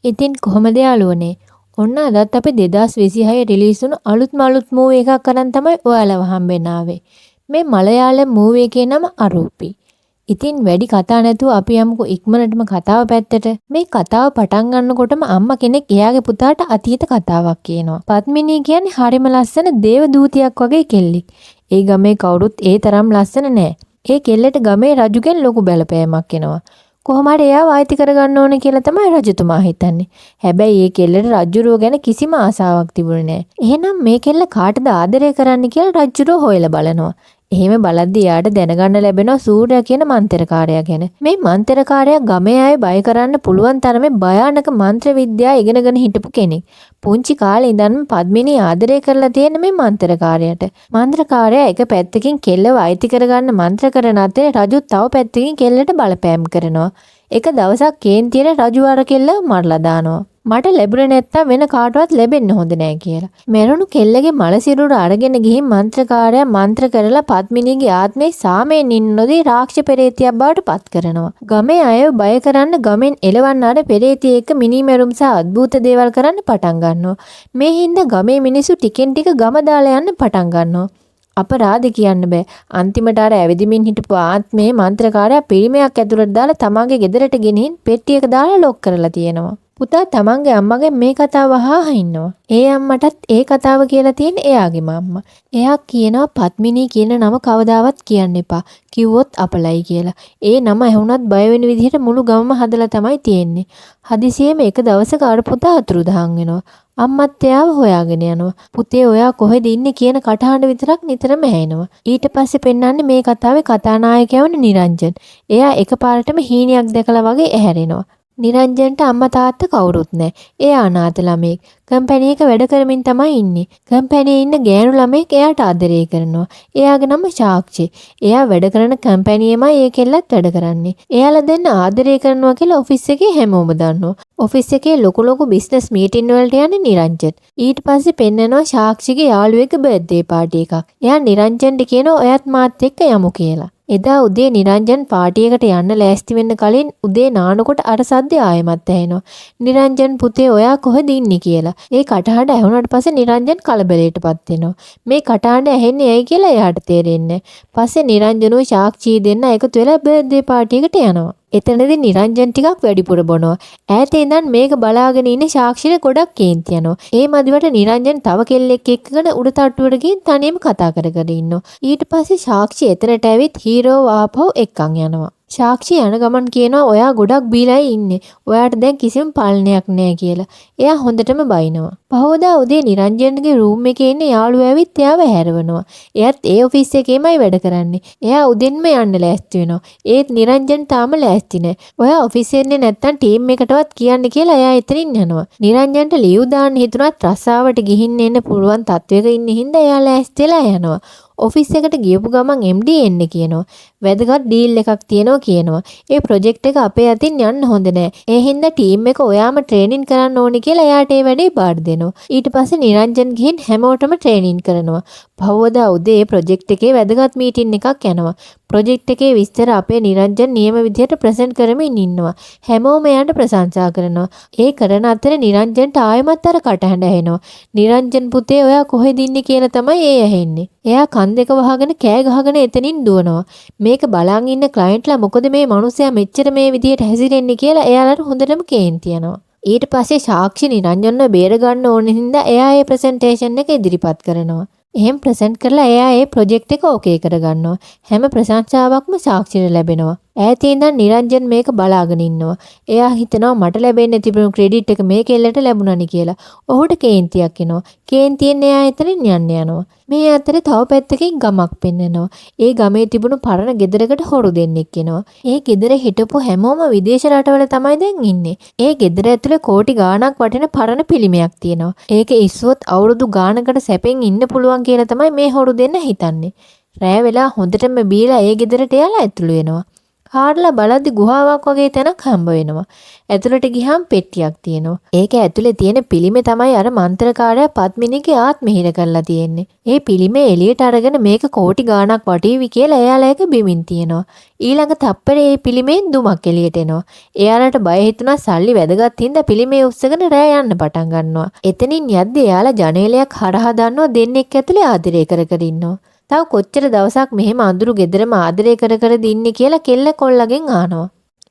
ඉතින් කොහොමද යාළුවනේ? ඔන්න අදත් අපි 2026 රිලීස් වුණු අලුත් මූවී එකක් අරන් තමයි ඔයාලව හම්බෙන්න ආවේ. මේ මලයාලම් මූවී එකේ නම අරූපි. ඉතින් වැඩි කතා නැතුව අපි යමුකෝ ඉක්මනටම කතාව පැත්තට. මේ කතාව පටන් ගන්නකොටම අම්මා කෙනෙක් එයාගේ පුතාට අතීත කතාවක් කියනවා. පද්මිනී කියන්නේ හරිම ලස්සන දේව දූතියක් වගේ කෙල්ලෙක්. ඒ ගමේ කවුරුත් ඒ තරම් ලස්සන නෑ. ඒ කෙල්ලට ගමේ රජුගෙන් ලොකු බලපෑමක් එනවා. කොහොම හරි එයාව ආයිති කරගන්න ඕනේ කියලා තමයි රජතුමා හිතන්නේ. හැබැයි ඒ කෙල්ලට රජුරුව ගැන කිසිම ආසාවක් තිබුණේ නැහැ. එහෙනම් මේ කෙල්ල කාටද ආදරය කරන්න කියලා රජුරුව හොයලා බලනවා. එහෙම බලද්දී යාට දැනගන්න ලැබෙනවා සූර්යා කියන මන්ත්‍රකාරයා ගැන. මේ මන්ත්‍රකාරයා ගමේ අය බය කරන්න පුළුවන් තරමේ භයානක මන්ත්‍ර විද්‍යාව ඉගෙනගෙන හිටපු කෙනෙක්. පුංචි කාලේ ඉඳන්ම පද්මිනී ආදරය කරලා තියෙන මේ මන්ත්‍රකාරයාට. මන්ත්‍රකාරයා එක පැත්තකින් කෙල්ලව අයිති කරගන්න මන්ත්‍ර කරන අතරේ රජු තව පැත්තකින් කෙල්ලට බලපෑම් කරනවා. එක දවසක් කේන්තියට රජු අර කෙල්ලව මරලා දානවා. මට ලැබුණේ නැත්තම් වෙන කාටවත් ලැබෙන්න හොඳ නෑ කියලා. මැරුණු කෙල්ලගේ මල සිරුර අරගෙන ගිහින් මන්ත්‍රකාරයා මන්ත්‍ර කරලා පද්මිනීගේ ආත්මේ සාමයෙන් ඉන්න නොදී රාක්ෂස පෙරේතියක් බවට පත් කරනවා. ගමේ අය බය කරන්න ගමෙන් එලවන්න අර පෙරේතිය එක්ක මිනිමෙරුම් සහ අద్භූත දේවල් කරන්න පටන් ගන්නවා. මේ හින්දා ගමේ මිනිස්සු ටිකෙන් ටික ගම දාලා යන්න පටන් ගන්නවා. අපරාධ කියන්න බෑ. අන්තිමට අර ඇවිදිමින් හිටපු ආත්මේ මන්ත්‍රකාරයා පිරිමයක් ඇතුළට දාලා තමන්ගේ ගෙදරට ගෙනින් පෙට්ටියක දාලා ලොක් කරලා තියෙනවා. පුතා තමන්ගේ අම්මගෙන් මේ කතාව අහලා ඉන්නවා. ඒ අම්මටත් ඒ කතාව කියලා තියෙන එයාගේම අම්මා. එයා කියනවා පද්මිනී කියන නම කවදාවත් කියන්න එපා. කිව්වොත් අපලයි කියලා. ඒ නම ඇහුණත් බය වෙන විදිහට මුළු ගමම හදලා තමයි තියෙන්නේ. හදිසියෙම එක දවසක අර පුතා අතුරුදහන් වෙනවා. අම්මත් එයාව හොයාගෙන යනවා. පුතේ ඔයා කොහෙද ඉන්නේ කියන කටහඬ විතරක් නිතරම ඇහෙනවා. ඊට පස්සේ පෙන්වන්නේ මේ කතාවේ කතානායකයා වන නිරංජන්. එයා එකපාරටම හීනයක් දැකලා වගේ ඇහැරෙනවා. නිරංජන්ට අම්මා තාත්තා කවුරුත් නැහැ. එයා අනාථ ළමෙක්. කම්පැනි එක වැඩ කරමින් තමයි ඉන්නේ. කම්පැනියේ ඉන්න ගෑනු ළමෙක් එයාට ආදරය කරනවා. එයාගේ නම සාක්ෂි. එයා වැඩ කරන කම්පැනියේමයි ඒ කෙල්ලත් වැඩ කරන්නේ. එයාලා දෙන්න ආදරය කරනවා කියලා ඔෆිස් එකේ හැමෝම දන්නවා. ඔෆිස් එකේ ලොකු බිස්නස් මීටින් වලට යන්නේ නිරංජන්. ඊට පස්සේ පෙන්නනවා සාක්ෂිගේ යාළුවෙක්ගේ බර්ත්ඩේ පාටි එකක්. එයා නිරංජන්ට කියනවා ඔයත් මාත් එක්ක යමු කියලා. එදා උදේ නිරංජන් පාටි එකට යන්න ලෑස්ති වෙන්න කලින් උදේ නානකොට අර සද්දය ආයෙමත් ඇහෙනවා. නිරංජන් පුතේ ඔයා කොහෙද ඉන්නේ කියලා. ඒ කටහඬ ඇහුණාට පස්සේ නිරංජන් කලබලයටපත් වෙනවා. මේ කටහඬ ඇහෙන්නේ ඇයි කියලා එයාට තේරෙන්නේ නැහැ. පස්සේ නිරංජනුයි සාක්ෂි දෙන්න එකතු වෙලා බර්ත්ඩේ පාටි එකට යනවා. එතනදී නිරංජන් ටිකක් වැඩිපුර බොනවා. ඈතේ ඉඳන් මේක බලාගෙන ඉන්න සාක්ෂිට ගොඩක් කේන්ති යනවා. ඒ මදිවට නිරංජන් තව කෙල්ලෙක් එක්කගෙන උඩ තට්ටුවට ගිහින් තනියම කතා කර ඉන්නවා. ඊට පස්සේ සාක්ෂි එතනට ඇවිත් හීරෝ ආපහු එක්කන් යනවා. සාක්ෂි යන ගමන් කියනවා ඔයා ගොඩක් බීලායි ඉන්නේ. ඔයාට දැන් කිසිම පාලනයක් නැහැ කියලා. එයා හොඳටම බයිනවා. පහවදා උදේ නිරංජන්ගේ රූම් එකේ ඉන්න යාළුවා ඇවිත් එයාව හැරවනවා. එයාත් ඒ ඔෆිස් එකේමයි වැඩ කරන්නේ. එයා උදෙන්ම යන්න ලෑස්ති වෙනවා. ඒත් නිරංජන් තාම ලෑස්ති නැහැ. ඔයා ඔෆිස් එන්නේ නැත්තම් ටීම් එකටවත් කියන්න කියලා එයා එතනින් යනවා. නිරංජන්ට ලියු දාන්න හිතුණත් රස්සාවට ගිහින් එන්න පුළුවන් තත්වයක ඉන්න හින්දා එයා ලෑස්තිලා යනවා. ඔෆිස් එකට ගියපු ගමන් MD එන්න කියනවා. වැදගත් ඩීල් එකක් තියෙනවා කියනවා. ඒ ප්‍රොජෙක්ට් එක අපේ අතින් යන්න හොඳ නෑ. ඒ හින්දා ටීම් එක ඔයාම ට්‍රේනින් කරන්න ඕනි කියලා එයාට ඒ වැඩේ බාර දෙනවා. ඊට පස්සේ නිරංජන් ගිහින් හැමෝටම ට්‍රේනින් කරනවා. පහවදා උදේ ප්‍රොජෙක්ට් එකේ වැදගත් මීටින් එකක් යනවා. ප්‍රොජෙක්ට් එකේ විස්තර අපේ නිරංජන් නියම විදිහට ප්‍රසන්ට් කරමින් ඉන්නවා. හැමෝම එයාට ප්‍රශංසා කරනවා. ඒ කරන අතරේ නිරංජන්ට ආයෙමත් අර කටහඬ ඇහෙනවා. නිරංජන් පුතේ ඔයා කොහෙද ඉන්නේ කියලා තමයි ඒ ඇහෙන්නේ. එයා කන් දෙක වහගෙන කෑ ගහගෙන එතනින් දුවනවා. මේක බලන් ඉන්න ක්ලයන්ට්ලා මොකද මේ මිනිස්සයා මෙච්චර මේ විදිහට හැසිරෙන්නේ කියලා එයාලට හොඳටම කේන්ති යනවා. ඊට පස්සේ සාක්ෂි නිරංජන්ව බේර ගන්න ඕන හින්දා එයා ඒ ප්‍රසන්ටේෂන් එක ඉදිරිපත් කරනවා. එහෙම ප්‍රසන්ට් කරලා එයා ඒ ප්‍රොජෙක්ට් එක ඕකේ කරගන්නවා. හැම ප්‍රශංසාවක්ම සාක්ෂියට ලැබෙනවා. ඈතේ ඉඳන් නිරංජන් මේක බලාගෙන ඉන්නවා. එයා හිතනවා මට ලැබෙන්න තිබුණු ක්‍රෙඩිට් එක මේ කෙල්ලට ලැබුණානි කියලා. ඔහුට කේන්තියක් එනවා. කේන්තියෙන් එයා එතනින් යනවා. මේ අතරේ තව පැත්තකින් ගමක් පෙන්නනවා. ඒ ගමේ තිබුණු පරණ ගෙදරකට හොරු දෙන්නෙක් එනවා. ඒ ගෙදර හිටපු හැමෝම විදේශ රටවල තමයි දැන් ඉන්නේ. ඒ ගෙදර ඇතුලේ කෝටි ගාණක් වටින පරණ පිළිමයක් තියෙනවා. ඒක ඉස්සුවොත් අවුරුදු ගාණකට සැපෙන් ඉන්න පුළුවන් කියලා තමයි මේ හොරු දෙන්න හිතන්නේ. රෑ වෙලා හොඳටම බීලා ඒ ගෙදරට යලා ඇතුළු වෙනවා. කාරලා බලද්දි ගුහාවක් වගේ තැනක් හම්බ වෙනවා. ඇතුළට ගිහාම පෙට්ටියක් තියෙනවා. ඒක ඇතුලේ තියෙන පිළිමේ තමයි අර මන්ත්‍රකාරයා පද්මිනීගේ ආත්මෙ හිර කරලා තියෙන්නේ. ඒ පිළිමේ එළියට අරගෙන මේක කෝටි ගාණක් වටීවි කියලා එයාලා ඒක බිමින් තියනවා. ඊළඟ තප්පරේ මේ පිළිමෙන් දුමක් එළියට එනවා. එයාලට බය හිතුණා සල්ලි වැදගත් හින්දා පිළිමේ උස්සගෙන රෑ යන්න පටන් ගන්නවා. එතනින් යද්දි එයාලා ජනේලයක් හරහා දානවා දෙන්නෙක් ඇතුලේ ආදරය කර කර ඉන්නවා. තව කොච්චර දවසක් මෙහෙම අඳුරු ගෙදරම ආදරය කර කර දින්නේ කියලා කෙල්ල කොල්ලගෙන් අහනවා.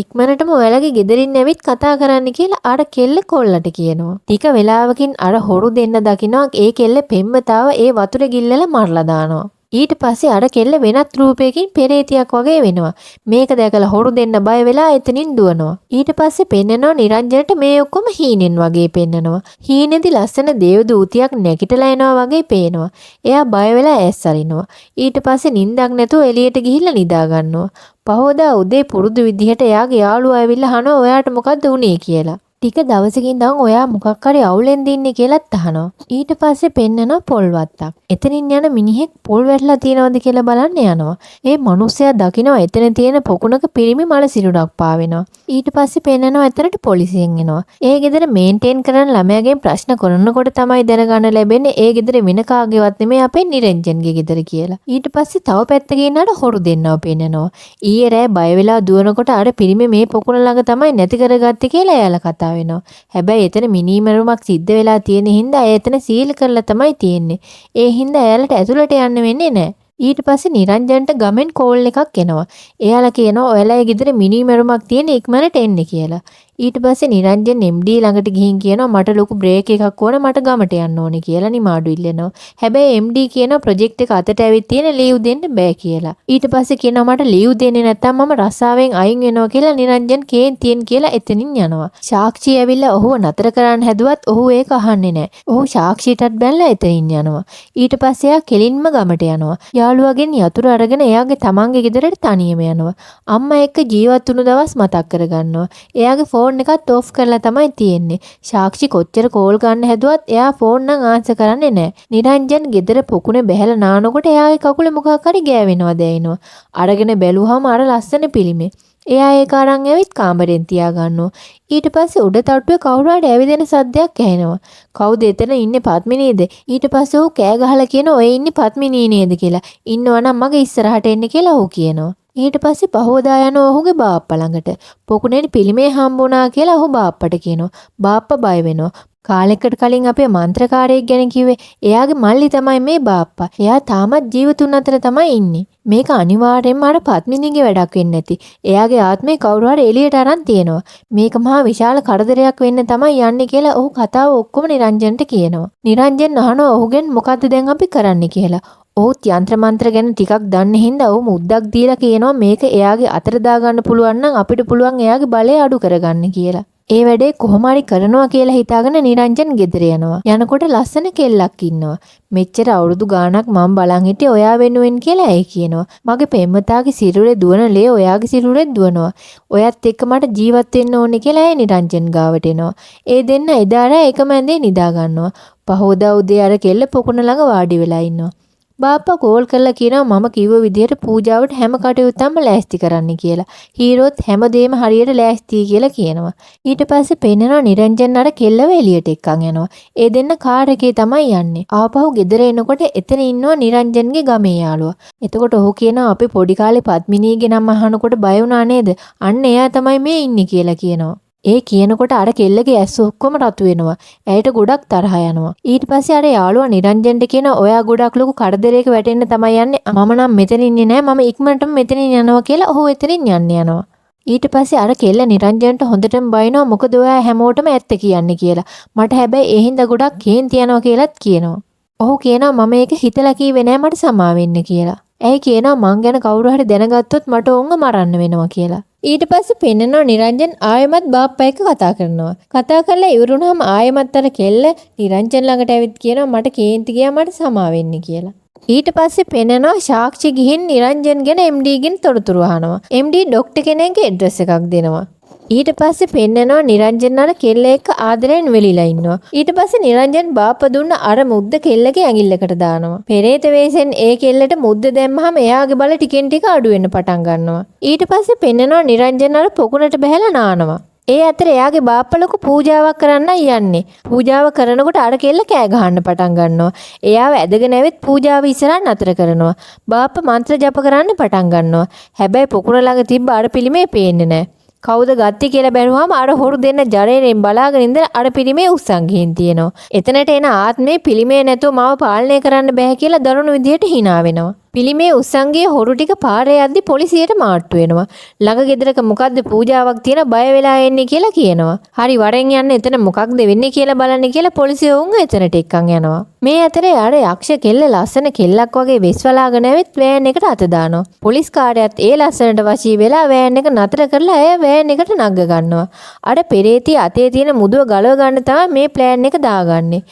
ඉක්මනටම ඔයාලගේ ගෙදරින් ඇවිත් කතා කරන්න කියලා අර කෙල්ල කොල්ලට කියනවා. ටික වෙලාවකින් අර හොරු දෙන්න දකිනවා ඒ කෙල්ල පෙම්වතාව ඒ වතුරේ ගිල්ලලා මරලා දානවා. ඊට පස්සේ අර කෙල්ල වෙනත් රූපයකින් පෙරේතියක් වගේ වෙනවා. මේක දැකලා හොරු දෙන්න බය වෙලා එතනින් දුවනවා. ඊට පස්සේ පෙන්නනවා නිරංජනට මේ ඔක්කොම හීනෙන් වගේ පෙන්නනවා. හීනේදි ලස්සන දේවදූතියක් නැගිටලා එනවා වගේ පේනවා. එයා බය වෙලා ඈස් අරිනවා. ඊට පස්සේ නිින්දක් නැතුව එළියට ගිහිල්ලා නිදා ගන්නවා. පහෝදා උදේ පුරුදු විදිහට එයාගේ යාළුවා ඇවිල්ලා අහනවා ඔයාට මොකද්ද වුනේ කියලා. ටික දවසකින් ඉඳන් ඔයා මොකක් හරි අවුලෙන් දින්නේ කියලාත් අහනවා. ඊට පස්සේ පෙන්නනවා පොල් වත්තක්. එතනින් යන මිනිහෙක් පොල් වැටලා තියනවද කියලා බලන්න යනවා. ඒ මිනිස්සයා දකිනවා එතන තියෙන පොකුණක පිරිමි මල සිරුරක් පාවෙනවා. ඊට පස්සේ පෙන්නනවා එතනට පොලිසියෙන් එනවා. ඒ ගෙදර මේන්ටේන් කරන ළමයාගෙන් ප්‍රශ්න කරනකොට තමයි දැනගන්න ලැබෙන්නේ ඒ ගෙදර වෙන කාගේවත් නෙමෙයි අපේ නිරංජන්ගේ ගෙදර කියලා. ඊට පස්සේ තව පැත්තකින් යනට හොරු දෙන්නව පෙන්නනවා. ඊයේ රෑ බය වෙලා දුවනකොට අර පිරිමි මේ පොකුණ ළඟ තමයි නැති කරගත්තේ කියලා එයාලා කතා වෙනවා. හැබැයි එතන මිනිමරුමක් සිද්ධ වෙලා තියෙන හින්දා එතන සීල් කරලා තමයි තියෙන්නේ. ඒ හින්දා එයාලට ඇතුළට යන්න වෙන්නේ නැහැ. ඊට පස්සේ නිරංජන්ට ගමෙන් කෝල් එකක් එනවා. එයාලා කියනවා ඔයාලගේ ගෙදර මිනිමරුමක් තියෙන ඉක්මනට එන්න කියලා. ඊට පස්සේ නිරංජන් MD ළඟට ගිහින් කියනවා මට ලොකු බ්‍රේක් එකක් ඕන මට ගමට යන්න ඕනේ කියලා නිමාඩු ඉල්ලනවා. හැබැයි MD කියනවා ප්‍රොජෙක්ට් එක අතට ඇවිත් තියෙන ලීව් දෙන්න බෑ කියලා. ඊට පස්සේ කියනවා මට ලීව් දෙන්නේ නැත්නම් මම රස්සාවෙන් අයින් වෙනවා කියලා නිරංජන් කේන්තියෙන් කියලා එතනින් යනවා. සාක්ෂි ඇවිල්ලා ඔහුව නතර කරන්න හැදුවත් ඔහු ඒක අහන්නේ නැහැ. ඔහු සාක්ෂියටත් බැලලා එතනින් යනවා. ඊට පස්සේ එයා කෙලින්ම ගමට යනවා. යාළුවගෙන් යතුරු අරගෙන එයාගේ තමන්ගේ ගෙදරට තනියම යනවා. අම්මා එක්ක ජීවත් වුණු දවස් මතක් කරගන්නවා. එයාගේ ෆෝන් එකත් ඕෆ් කරලා තමයි තියෙන්නේ. සාක්ෂි කොච්චර කෝල් ගන්න හැදුවත් එයා ෆෝන් නම් ආන්සර් කරන්නේ නැහැ. නිරංජන් ගෙදර පොකුණේ බැහැලා නානකොට එයාගේ කකුලේ මොකක් හරි ගෑවෙනවා දැනෙනවා. අරගෙන බැලුවාම අර ලස්සන පිළිමේ. එයා ඒක අරන් ඇවිත් කාමරෙන් තියා ගන්නවා. ඊට පස්සේ උඩ තට්ටුවේ කවුරු හරි ඇවිදින සද්දයක් ඇහෙනවා. කවුද එතන ඉන්නේ පද්මිනීද? ඊට පස්සේ ਉਹ කෑ ගහලා කියනවා ඔය ඉන්නේ පද්මිනී නේද කියලා. ඉන්නවනම් මගේ ඉස්සරහට එන්න කියලා ਉਹ කියනවා. ඊට පස්සේ පහෝදා යනවා ඔහුගේ බාප්පා ළඟට. පොකුණේ පිළිමේ හම්බුණා කියලා ඔහු බාප්පට කියනවා. බාප්පා බය වෙනවා. කාලෙකට කලින් අපේ මන්ත්‍රකාරයෙක් ගැන කිව්වේ එයාගේ මල්ලි තමයි මේ බාප්පා. එයා තාමත් ජීවතුන් අතර තමයි ඉන්නේ. මේක අනිවාර්යෙන්ම අර පද්මිනීගේ වැඩක් වෙන්නේ නැති. එයාගේ ආත්මේ කවුරු හරි එළියට අරන් තියනවා. මේක මහා විශාල කරදරයක් වෙන්න තමයි යන්නේ කියලා ඔහු කතාව ඔක්කොම නිරංජන්ට කියනවා. නිරංජන් අහනවා ඔහුගෙන් මොකද්ද දැන් අපි කරන්න කියලා. ඔහුත් යంత్ర මන්ත්‍ර ගැන ටිකක් දන්න හින්දා ඔහු මුද්දක් දීලා කියනවා මේක එයාගේ අතට දාගන්න පුළුවන් නම් අපිට පුළුවන් එයාගේ බලය අඩු කරගන්න කියලා. ඒ වැඩේ කොහොම හරි කරනවා කියලා හිතාගෙන නිරංජන් ගෙදර යනවා. යනකොට ලස්සන කෙල්ලක් ඉන්නවා. මෙච්චර අවුරුදු ගාණක් මම බලන් හිටියේ ඔයා වෙනුවෙන් කියලා ඇයි කියනවා. මගේ පෙම්වතාගේ සිරුරේ දුවන ලේ ඔයාගේ සිරුරෙත් දුවනවා. ඔයත් එක්ක මට ජීවත් වෙන්න ඕනේ කියලා ඇයි නිරංජන් ගාවට එනවා. ඒ දෙන්න එදා රෑ එකම ඇඳේ නිදා ගන්නවා. පහෝදා උදේ අර කෙල්ල පොකුණ ළඟ වාඩි වෙලා ඉන්නවා. බාප්පා කෝල් කරලා කියනවා මම කිව්ව විදිහට පූජාවට හැම කටයුත්තක්ම ලෑස්ති කරන්න කියලා. හීරෝත් හැමදේම හරියට ලෑස්තියි කියලා කියනවා. ඊට පස්සේ පෙන්නනවා නිරංජන් අර කෙල්ලව එළියට එක්කන් යනවා. ඒ දෙන්න කාර් එකේ තමයි යන්නේ. ආපහු ගෙදර එනකොට එතන ඉන්නවා නිරංජන්ගේ ගමේ යාළුවා. එතකොට ඔහු කියනවා අපි පොඩි කාලේ පද්මිනීගේ නම අහනකොට බය වුණා නේද? අන්න එයා තමයි මේ ඉන්නේ කියලා කියනවා. ඒ කියනකොට අර කෙල්ලගේ ඇස් ඔක්කොම රතු වෙනවා. ඇයට ගොඩක් තරහ යනවා. ඊට පස්සේ අර යාළුවා නිරංජන්ට කියනවා ඔයා ගොඩක් ලොකු කරදරයක වැටෙන්න තමයි යන්නේ. මම නම් මෙතන ඉන්නේ නෑ. මම ඉක්මනටම මෙතනින් යනවා කියලා ඔහු එතනින් යනවා. ඊට පස්සේ අර කෙල්ල නිරංජන්ට හොඳටම බයිනවා මොකද ඔයා හැමෝටම ඇත්ත කියන්නේ කියලා. මට හැබැයි ඒ හින්දා ගොඩක් කේන්ති යනවා කියලාත් කියනවා. ඔහු කියනවා මම ඒක හිතලා කිව්වේ නෑ මට සමා වෙන්න කියලා. ඇයි කියනවා මං ගැන කවුරු හරි දැනගත්තොත් මට උන්ව මරන්න වෙනවා කියලා. ඊට පස්සේ පෙන්නනවා නිරංජන් ආයෙමත් බාප්පා එක්ක කතා කරනවා. කතා කරලා ඉවරුනහම ආයෙමත් අර කෙල්ල නිරංජන් ළඟට ඇවිත් කියනවා මට කේන්ති ගියා මට සමා වෙන්න කියලා. ඊට පස්සේ පෙන්නනවා සාක්ෂි ගිහින් නිරංජන් ගැන MD ගෙන් තොරතුරු අහනවා. MD ડોක්ටර් කෙනෙක්ගේ ඇඩ්‍රස් එකක් දෙනවා. ඊට පස්සේ පෙන්නනවා නිරංජන් අර කෙල්ල එක්ක ආදරයෙන් වෙලිලා ඉන්නවා. ඊට පස්සේ නිරංජන් බාප්පා දුන්න අර මුද්ද කෙල්ලගේ ඇඟිල්ලකට දානවා. පෙරේත වෙස්ෙන් ඒ කෙල්ලට මුද්ද දැම්මහම එයාගේ බල ටිකෙන් ටික අඩු වෙන්න පටන් ගන්නවා. ඊට පස්සේ පෙන්නනවා නිරංජන් අර පොකුණට බහැලා නානවා. ඒ අතර එයාගේ බාප්පා ලොකු පූජාවක් කරන්නයි යන්නේ. පූජාව කරනකොට අර කෙල්ල කෑ ගහන්න පටන් ගන්නවා. එයාව ඇදගෙන ඇවිත් පූජාව ඉස්සරහට නතර කරනවා. බාප්පා මන්ත්‍ර ජප කරන්න පටන් ගන්නවා. හැබැයි පොකුණ ළඟ තිබ්බ අර පිළිමේ පේන්නේ නැහැ. කවුද ගත්තේ කියලා බැලුවාම අර හොරු දෙන්න ජරේරෙන් බලාගෙන ඉඳලා අර පිළිමේ උස්සන් ගිහින් තියෙනවා. එතනට එන ආත්මේ පිළිමේ නැතුව මාව පාලනය කරන්න බෑ කියලා දරුණු විදියට hina වෙනවා. පිළිමේ උස්සන්ගේ හොරු ටික පාරේ යද්දි පොලිසියට මාට්ටු වෙනවා. ළඟ ගෙදරක මොකද්ද පූජාවක් තියෙන බය වෙලා එන්නේ කියලා කියනවා. හරි වරෙන් යන්න එතන මොකක්ද වෙන්නේ කියලා බලන්න කියලා පොලිසිය වුන් එතනට එක්කන් යනවා. මේ අතරේ අර යක්ෂ කෙල්ල ලස්සන කෙල්ලක් වගේ වෙස් වලාගෙන ඇවිත් වෑන් එකට අත දානවා. පොලිස් කාර්යයත් ඒ ලස්සනට වශී වෙලා වෑන් එක නතර කරලා ඇය වෑන් එකට නග ගන්නවා. අර පෙරේතිය අතේ තියෙන මුදුව ගලව ගන්න තමයි මේ ප්ලෑන් එක දාගන්නේ.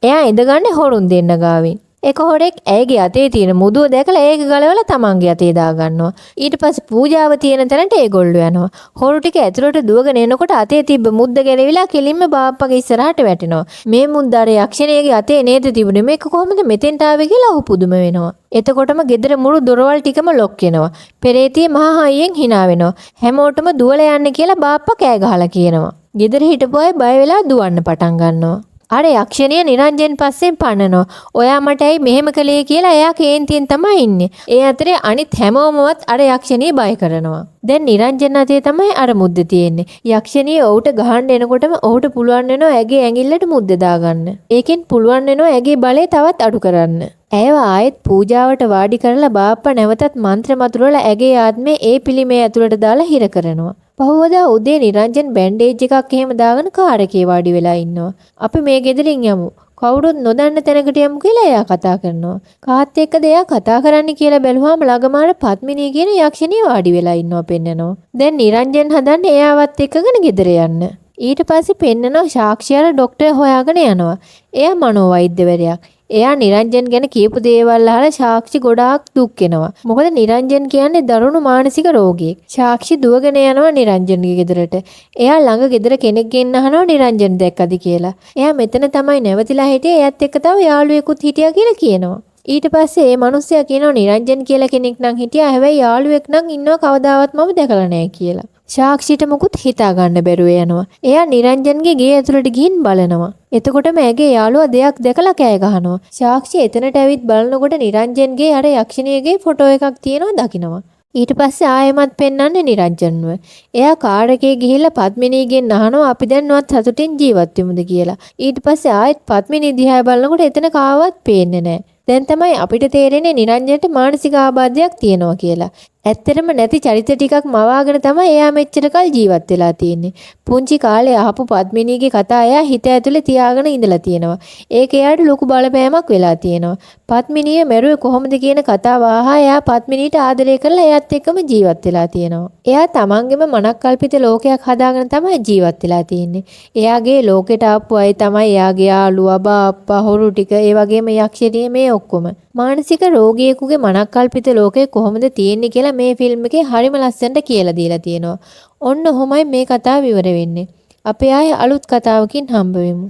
එයා ඉඳගන්නේ හොරුන් දෙන්න ගාවින්. එක හොරෙක් ඇයගේ අතේ තියෙන මුදුව දැකලා ඒක ගලවලා තමන්ගේ අතේ දා ගන්නවා. ඊට පස්සේ පූජාව තියෙන තැනට ඒගොල්ලෝ යනවා. හොරු ටික ඇතුළට දුවගෙන එනකොට අතේ තිබ්බ මුද්ද ගැලවිලා කෙලින්ම බාප්පගේ ඉස්සරහට වැටෙනවා. මේ මුද්ද අර යක්ෂණියගේ අතේ නේද තිබුණේ. මේක කොහොමද මෙතෙන්ට ආවේ කියලා ඔහු පුදුම වෙනවා. එතකොටම ගෙදර මුළු දොරවල් ටිකම ලොක් වෙනවා. පෙරේතිය මහා හයියෙන් hina වෙනවා. හැමෝටම දුවලා යන්න කියලා බාප්පා කෑ ගහලා කියනවා. ගෙදර හිටපු අය බය වෙලා දුවන්න පටන් ගන්නවා. අර යක්ෂණිය නිරංජන් පස්සෙන් පන්නනවා. ඔයා මට ඇයි මෙහෙම කළේ කියලා එයා කේන්තියෙන් තමයි ඉන්නේ. ඒ අතරේ අනිත් හැමෝමවත් අර යක්ෂණිය බය කරනවා. දැන් නිරංජන් අතේ තමයි අර මුද්ද තියෙන්නේ. යක්ෂණිය ඔහුට ගහන්න එනකොටම ඔහුට පුළුවන් වෙනවා ඇගේ ඇඟිල්ලට මුද්ද දාගන්න. ඒකෙන් පුළුවන් වෙනවා ඇගේ බලය තවත් අඩු කරන්න. ඇයව ආයෙත් පූජාවට වාඩි කරලා බාප්පා නැවතත් මන්ත්‍ර මතුරලා ඇගේ ආත්මේ ඒ පිළිමේ ඇතුළට දාලා හිර කරනවා. පහවදා උදේ නිරංජන් බැන්ඩේජ් එකක් එහෙම දාගෙන කාර් එකේ වාඩි වෙලා ඉන්නවා. අපි මේ ගෙදරින් යමු. කවුරුත් නොදන්න තැනකට යමු කියලා එයා කතා කරනවා. කාත් එක්කද එයා කතා කරන්න කියලා බැලුවාම ළඟමාර පත්මිනී කියන යක්ෂණිය වාඩි වෙලා ඉන්නවා පෙන්නනවා. දැන් නිරංජන් හදන්නේ එයාවත් එක්කගෙන ගෙදර යන්න. ඊට පස්සේ පෙන්නනවා සාක්ෂියර ડોක්ටර් හොයාගෙන යනවා. එයා මනෝවෛද්‍යවරයෙක්. එයා නිරංජන් ගැන කියපු දේවල් අහලා සාක්ෂි ගොඩාක් දුක් වෙනවා. මොකද නිරංජන් කියන්නේ දරුණු මානසික රෝගියෙක්. සාක්ෂි දුවගෙන යනවා නිරංජන්ගේ ගෙදරට. එයා ළඟ ගෙදර කෙනෙක් ගෙන්න අහනවා නිරංජන් දැක්කද කියලා. එයා මෙතන තමයි නැවතිලා හිටියේ. එයාත් එක්ක තව යාළුවෙකුත් හිටියා කියලා කියනවා. ඊට පස්සේ ඒ මිනිස්සයා කියනවා නිරංජන් කියලා කෙනෙක් නම් හිටියා. හැබැයි යාළුවෙක් නම් ඉන්නව කවදාවත් මම දැකලා නැහැ කියලා. සාක්ෂිට මොකුත් හිතා ගන්න බැරුව යනවා. එයා නිරංජන්ගේ ගේ ඇතුළට ගිහින් බලනවා. එතකොටම ඇගේ යාළුවා දෙයක් දැකලා කෑ ගහනවා. සාක්ෂි එතනට ඇවිත් බලනකොට නිරංජන්ගේ අර යක්ෂණියගේ ෆොටෝ එකක් තියෙනවා දකිනවා. ඊට පස්සේ ආයෙමත් පෙන්වන්නේ නිරංජන්ව. එයා කාර් එකේ ගිහිල්ලා පත්මිනීගෙන් අහනවා අපි දැන්වත් සතුටින් ජීවත් වෙමුද කියලා. ඊට පස්සේ ආයෙත් පත්මිනී දිහා බලනකොට එතන කාවත් පේන්නේ නැහැ. දැන් තමයි අපිට තේරෙන්නේ නිරංජන්ට මානසික ආබාධයක් තියෙනවා කියලා. ඇත්තටම නැති චරිත ටිකක් මවාගෙන තමයි එයා මෙච්චර කල් ජීවත් වෙලා තියෙන්නේ. පුංචි කාලේ අහපු පද්මිනීගේ කතා එයා හිත ඇතුලේ තියාගෙන ඉඳලා තියෙනවා. ඒක එයාට ලොකු බලපෑමක් වෙලා තියෙනවා. පද්මිනිය මැරුවේ කොහොමද කියන කතාව අහා එයා පද්මිනීට ආදරය කරලා එයාත් එක්කම ජීවත් වෙලා තියෙනවා. එයා තමන්ගේම මනක්කල්පිත ලෝකයක් හදාගෙන තමයි ජීවත් වෙලා තියෙන්නේ. එයාගේ ලෝකෙට ආපු අය තමයි එයාගේ යාළුවා, බාප්පා, හොරු ටික, ඒ වගේම යක්ෂණිය මේ ඔක්කොම. මානසික රෝගියෙකුගේ මනක්කල්පිත ලෝකය කොහොමද තියෙන්නේ කියලා මේ ෆිල්ම් එකේ හරිම ලස්සනට කියලා දීලා තියෙනවා. ඔන්න ඔහොමයි මේ කතාව ඉවර වෙන්නේ. අපි ආයේ අලුත් කතාවකින් හම්බ වෙමු.